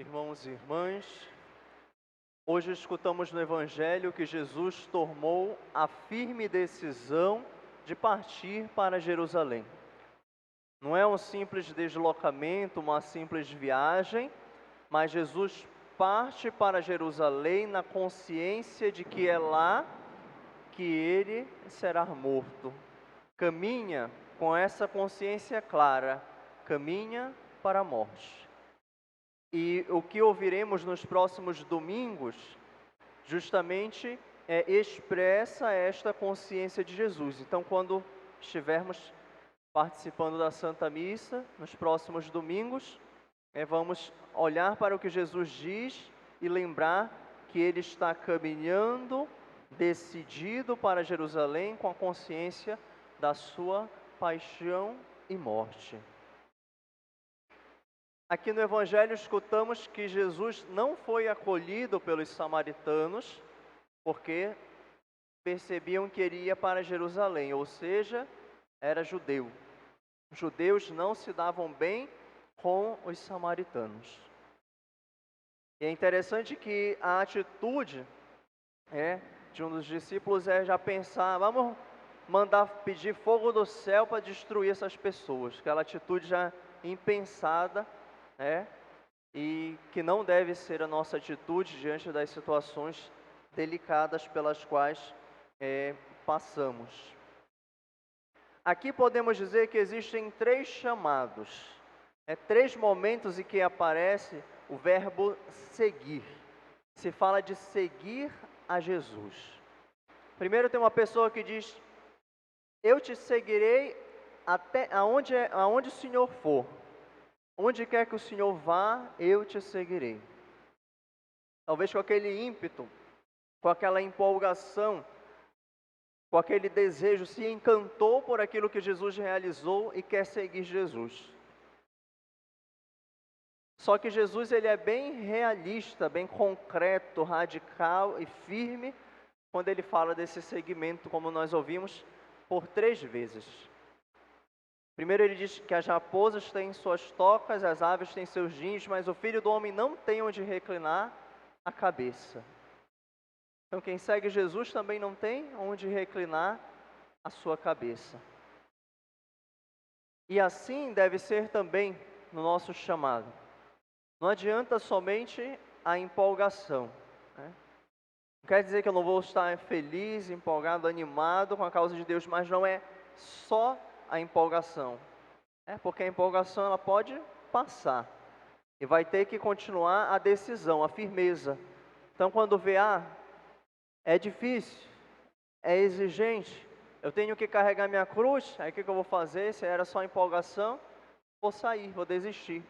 Irmãos e irmãs, hoje escutamos no Evangelho que Jesus tomou a firme decisão de partir para Jerusalém. Não é um simples deslocamento, uma simples viagem, mas Jesus parte para Jerusalém na consciência de que é lá que ele será morto. Caminha com essa consciência clara, caminha para a morte. E o que ouviremos nos próximos domingos, justamente expressa esta consciência de Jesus. Então, quando estivermos participando da Santa Missa, nos próximos domingos, vamos olhar para o que Jesus diz e lembrar que ele está caminhando, decidido para Jerusalém, com a consciência da sua paixão e morte. Aqui no Evangelho escutamos que Jesus não foi acolhido pelos samaritanos, porque percebiam que ele ia para Jerusalém, ou seja, era judeu. Os judeus não se davam bem com os samaritanos. E é interessante que a atitude de um dos discípulos é já pensar, vamos mandar pedir fogo do céu para destruir essas pessoas. Aquela atitude já impensada, e que não deve ser a nossa atitude diante das situações delicadas pelas quais passamos. Aqui podemos dizer que existem três chamados, três momentos em que aparece o verbo seguir. Se fala de seguir a Jesus. Primeiro tem uma pessoa que diz, eu te seguirei até aonde o Senhor for. Onde quer que o Senhor vá, eu te seguirei. Talvez com aquele ímpeto, com aquela empolgação, com aquele desejo, se encantou por aquilo que Jesus realizou e quer seguir Jesus. Só que Jesus ele é bem realista, bem concreto, radical e firme, quando ele fala desse seguimento, como nós ouvimos, por 3 vezes. Primeiro ele diz que as raposas têm suas tocas, as aves têm seus ninhos, mas o Filho do Homem não tem onde reclinar a cabeça. Então quem segue Jesus também não tem onde reclinar a sua cabeça. E assim deve ser também no nosso chamado. Não adianta somente a empolgação. Não quer dizer que eu não vou estar feliz, empolgado, animado com a causa de Deus, mas não é só a empolgação. Porque a empolgação ela pode passar e vai ter que continuar a decisão, a firmeza. Então quando vê, é difícil, é exigente, eu tenho que carregar minha cruz, aí o que eu vou fazer? Se era só empolgação, vou sair, vou desistir.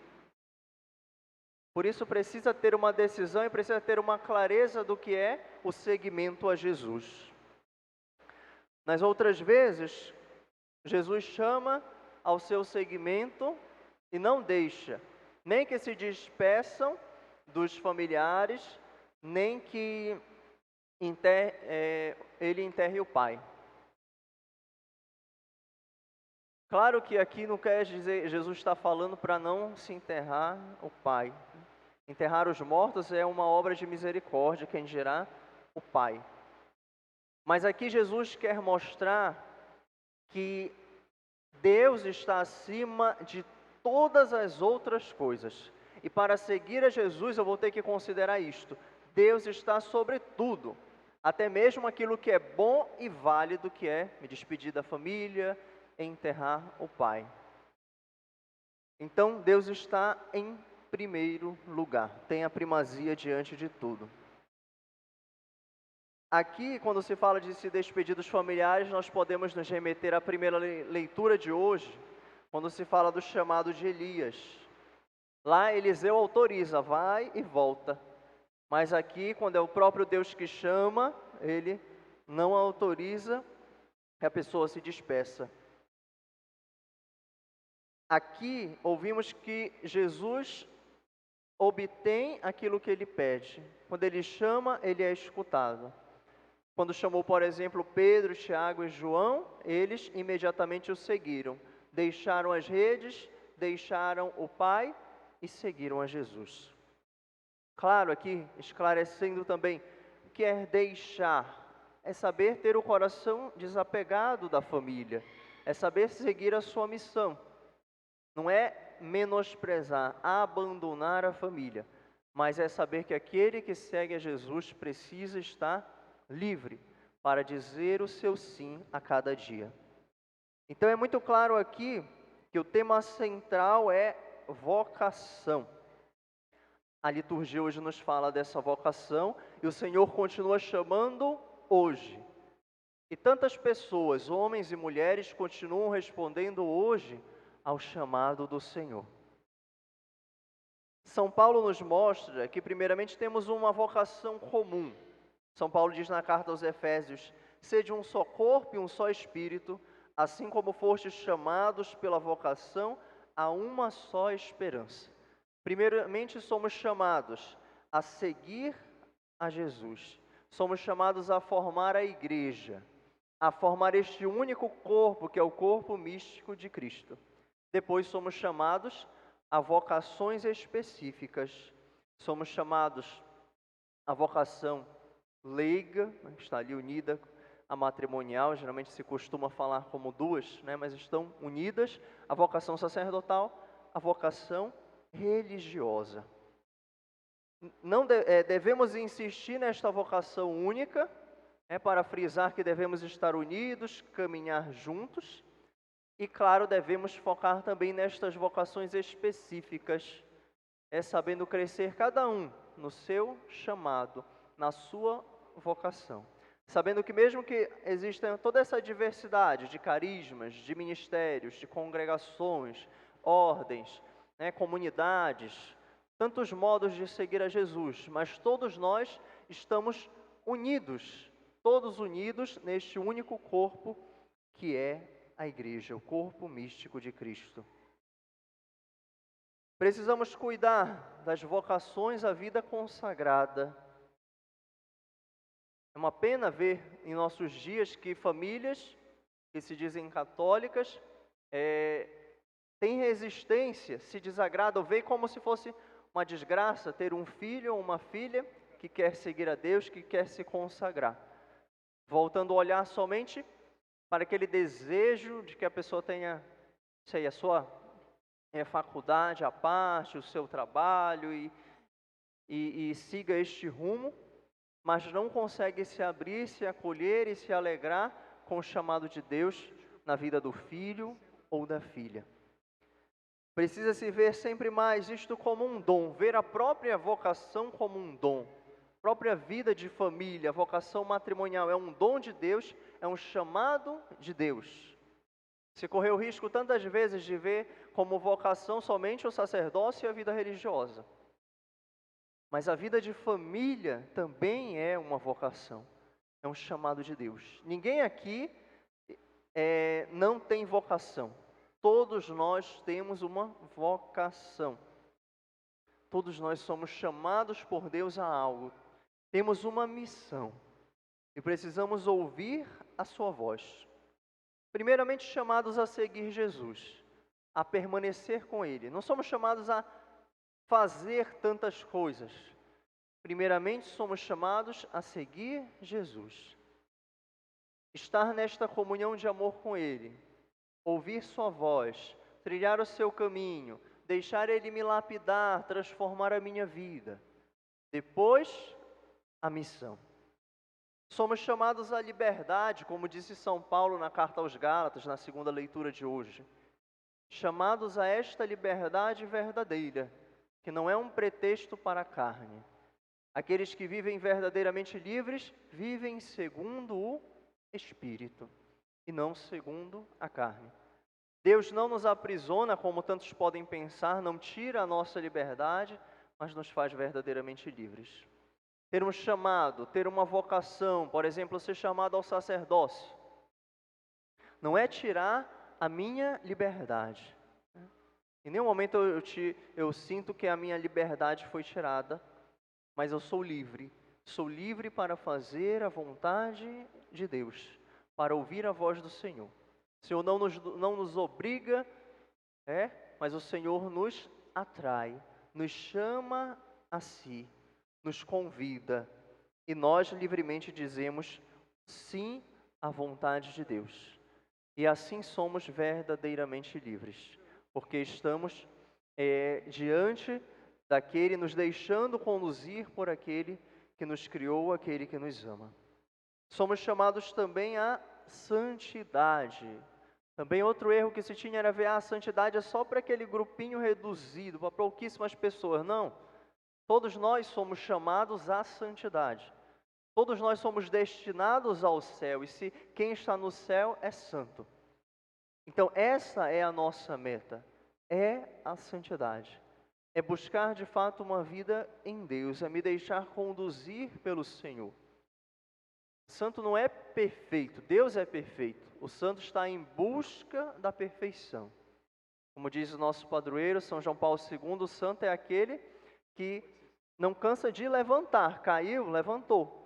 Por isso precisa ter uma decisão e precisa ter uma clareza do que é o seguimento a Jesus. Nas outras vezes, Jesus chama ao seu seguimento e não deixa nem que se despeçam dos familiares, nem que ele enterre o pai. Claro que aqui não quer dizer, Jesus está falando para não se enterrar o pai. Enterrar os mortos é uma obra de misericórdia, quem dirá o pai. Mas aqui Jesus quer mostrar que Deus está acima de todas as outras coisas. E para seguir a Jesus eu vou ter que considerar isto. Deus está sobre tudo. Até mesmo aquilo que é bom e válido, que é me despedir da família, enterrar o pai. Então Deus está em primeiro lugar. Tem a primazia diante de tudo. Aqui, quando se fala de se despedir dos familiares, nós podemos nos remeter à primeira leitura de hoje, quando se fala do chamado de Elias. Lá Eliseu autoriza, vai e volta. Mas aqui, quando é o próprio Deus que chama, ele não autoriza que a pessoa se despeça. Aqui ouvimos que Jesus obtém aquilo que ele pede. Quando ele chama, ele é escutado. Quando chamou, por exemplo, Pedro, Tiago e João, eles imediatamente o seguiram. Deixaram as redes, deixaram o Pai e seguiram a Jesus. claro aqui, esclarecendo também, quer deixar, é saber ter o coração desapegado da família, é saber seguir a sua missão. Não é menosprezar, abandonar a família, mas é saber que aquele que segue a Jesus precisa estar livre para dizer o seu sim a cada dia. Então é muito claro aqui que o tema central é vocação. A liturgia hoje nos fala dessa vocação e o Senhor continua chamando hoje. E tantas pessoas, homens e mulheres, continuam respondendo hoje ao chamado do Senhor. São Paulo nos mostra que, primeiramente, temos uma vocação comum. São Paulo diz na carta aos Efésios: sede um só corpo e um só espírito, assim como fostes chamados pela vocação a uma só esperança. Primeiramente, somos chamados a seguir a Jesus. Somos chamados a formar a igreja, a formar este único corpo, que é o corpo místico de Cristo. Depois somos chamados a vocações específicas. Somos chamados à vocação leiga, que está ali unida à matrimonial, geralmente se costuma falar como duas, mas estão unidas, a vocação sacerdotal, a vocação religiosa. Não devemos insistir nesta vocação única, para frisar que devemos estar unidos, caminhar juntos, e claro, devemos focar também nestas vocações específicas, sabendo crescer cada um no seu chamado, na sua vocação. Sabendo que mesmo que exista toda essa diversidade de carismas, de ministérios, de congregações, ordens, comunidades, tantos modos de seguir a Jesus, mas todos nós estamos unidos, todos unidos neste único corpo que é a igreja, o corpo místico de Cristo. Precisamos cuidar das vocações à vida consagrada. É uma pena ver em nossos dias que famílias que se dizem católicas têm resistência, se desagradam, veem como se fosse uma desgraça ter um filho ou uma filha que quer seguir a Deus, que quer se consagrar. Voltando a olhar somente para aquele desejo de que a pessoa tenha, a sua faculdade à parte, o seu trabalho e siga este rumo, mas não consegue se abrir, se acolher e se alegrar com o chamado de Deus na vida do filho ou da filha. Precisa se ver sempre mais isto como um dom, ver a própria vocação como um dom. A própria vida de família, a vocação matrimonial é um dom de Deus, é um chamado de Deus. Se correu o risco tantas vezes de ver como vocação somente o sacerdócio e a vida religiosa. Mas a vida de família também é uma vocação, é um chamado de Deus. Ninguém aqui não tem vocação. Todos nós temos uma vocação. Todos nós somos chamados por Deus a algo. Temos uma missão e precisamos ouvir a sua voz. Primeiramente, chamados a seguir Jesus, a permanecer com Ele. Não somos chamados a fazer tantas coisas. Primeiramente, somos chamados a seguir Jesus. Estar nesta comunhão de amor com Ele, ouvir sua voz, trilhar o seu caminho, deixar Ele me lapidar, transformar a minha vida. Depois, a missão. Somos chamados à liberdade, como disse São Paulo na carta aos Gálatas, na segunda leitura de hoje. Chamados a esta liberdade verdadeira, que não é um pretexto para a carne. Aqueles que vivem verdadeiramente livres, vivem segundo o Espírito, e não segundo a carne. Deus não nos aprisiona, como tantos podem pensar, não tira a nossa liberdade, mas nos faz verdadeiramente livres. Ter um chamado, ter uma vocação, por exemplo, ser chamado ao sacerdócio, não é tirar a minha liberdade. Em nenhum momento eu sinto que a minha liberdade foi tirada, mas eu sou livre para fazer a vontade de Deus, para ouvir a voz do Senhor. O Senhor não nos obriga, mas o Senhor nos atrai, nos chama a si, nos convida e nós livremente dizemos sim à vontade de Deus. E assim somos verdadeiramente livres, porque estamos diante daquele, nos deixando conduzir por aquele que nos criou, aquele que nos ama. Somos chamados também à santidade. Também outro erro que se tinha era ver a santidade é só para aquele grupinho reduzido, para pouquíssimas pessoas. Não, todos nós somos chamados à santidade. Todos nós somos destinados ao céu, e se quem está no céu é santo. Então essa é a nossa meta, é a santidade. É buscar de fato uma vida em Deus, é me deixar conduzir pelo Senhor. O santo não é perfeito, Deus é perfeito. O santo está em busca da perfeição. Como diz o nosso padroeiro, São João Paulo II, o santo é aquele que não cansa de levantar. Caiu, levantou.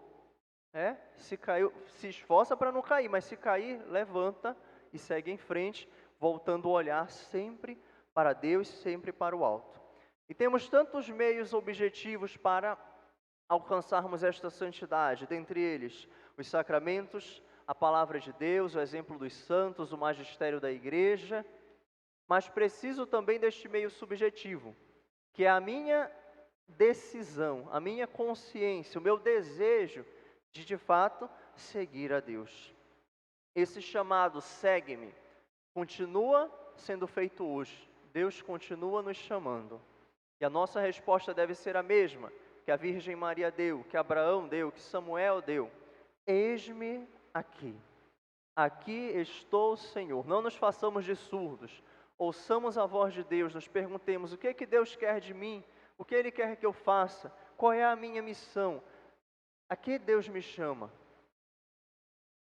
Se caiu, se esforça para não cair, mas se cair, levanta e segue em frente, voltando o olhar sempre para Deus, sempre para o alto. E temos tantos meios objetivos para alcançarmos esta santidade, dentre eles os sacramentos, a palavra de Deus, o exemplo dos santos, o magistério da igreja, mas preciso também deste meio subjetivo, que é a minha decisão, a minha consciência, o meu desejo de fato seguir a Deus. Esse chamado segue-me continua sendo feito hoje. Deus continua nos chamando. E a nossa resposta deve ser a mesma que a Virgem Maria deu, que Abraão deu, que Samuel deu. Eis-me aqui. Aqui estou, Senhor. Não nos façamos de surdos. Ouçamos a voz de Deus, nos perguntemos o que é que Deus quer de mim, o que Ele quer que eu faça, qual é a minha missão, a que Deus me chama.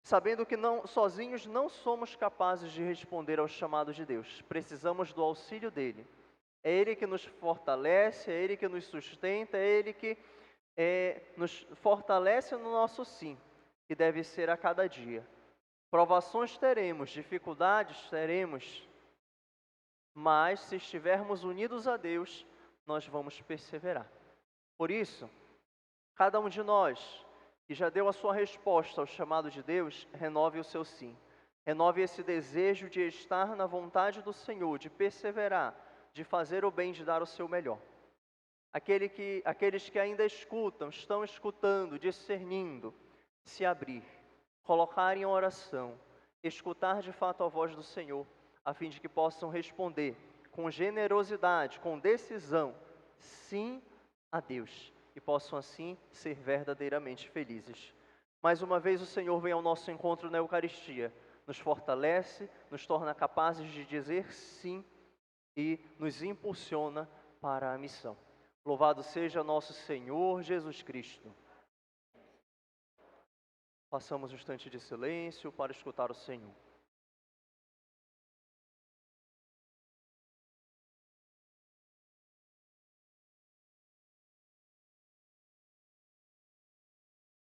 Sabendo que sozinhos não somos capazes de responder ao chamado de Deus, precisamos do auxílio dEle. É Ele que nos fortalece, é Ele que nos sustenta, é Ele que nos fortalece no nosso sim, que deve ser a cada dia. Provações teremos, dificuldades teremos, mas se estivermos unidos a Deus, nós vamos perseverar. Por isso, cada um de nós que já deu a sua resposta ao chamado de Deus, renove o seu sim. Renove esse desejo de estar na vontade do Senhor, de perseverar, de fazer o bem, de dar o seu melhor. Aqueles que ainda escutam, estão escutando, discernindo, se abrir, colocar em oração, escutar de fato a voz do Senhor, a fim de que possam responder com generosidade, com decisão, sim a Deus, e possam assim ser verdadeiramente felizes. Mais uma vez o Senhor vem ao nosso encontro na Eucaristia, nos fortalece, nos torna capazes de dizer sim e nos impulsiona para a missão. Louvado seja nosso Senhor Jesus Cristo. Passamos um instante de silêncio para escutar o Senhor.